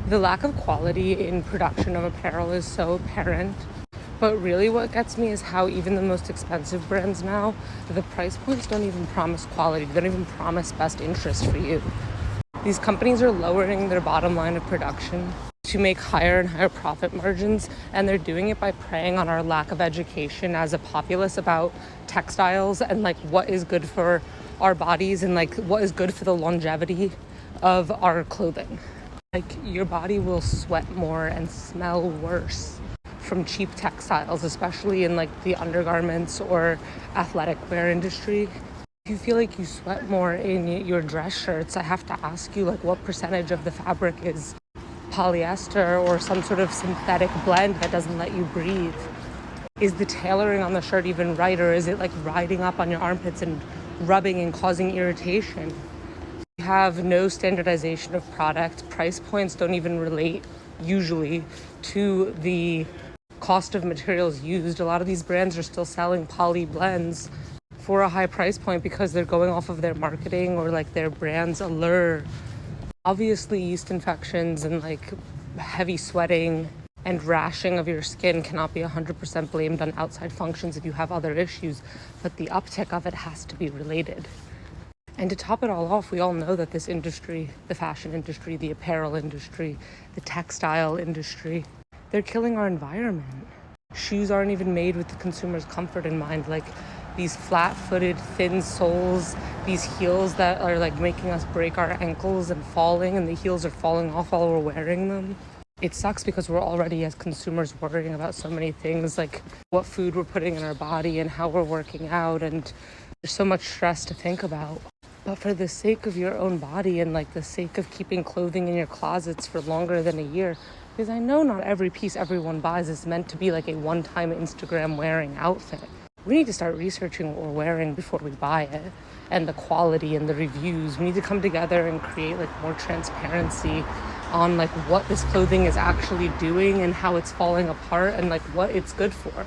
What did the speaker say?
The lack of quality in production of apparel is so apparent. But really what gets me is how even the most expensive brands now, the price points don't even promise quality. They don't even promise best interest for you. These companies are lowering their bottom line of production to make higher and higher profit margins, and they're doing it by preying on our lack of education as a populace about textiles and like what is good for our bodies and like what is good for the longevity of our clothing. Like your body will sweat more and smell worse from cheap textiles, especially in like the undergarments or athletic wear industry. If you feel like you sweat more in your dress shirts, I have to ask you like what percentage of the fabric is polyester or some sort of synthetic blend that doesn't let you breathe? Is the tailoring on the shirt even right, or is it like riding up on your armpits and rubbing and causing irritation? You have no standardization of product. Price points don't even relate usually to the cost of materials used. A lot of these brands are still selling poly blends for a high price point because they're going off of their marketing or like their brand's allure. Obviously, yeast infections and like heavy sweating and rashing of your skin cannot be 100% blamed on outside functions if you have other issues, but the uptick of it has to be related. And to top it all off, we all know that this industry, the fashion industry, the apparel industry, the textile industry, they're killing our environment. Shoes aren't even made with the consumer's comfort in mind. Like these flat-footed, thin soles, these heels that are like making us break our ankles and falling, and the heels are falling off while we're wearing them. It sucks because we're already as consumers worrying about so many things, like what food we're putting in our body and how we're working out, and there's so much stress to think about. But for the sake of your own body and like the sake of keeping clothing in your closets for longer than a year, because I know not every piece everyone buys is meant to be like a one-time Instagram wearing outfit. We need to start researching what we're wearing before we buy it, and the quality and the reviews. We need to come together and create like more transparency on like what this clothing is actually doing and how it's falling apart and like what it's good for.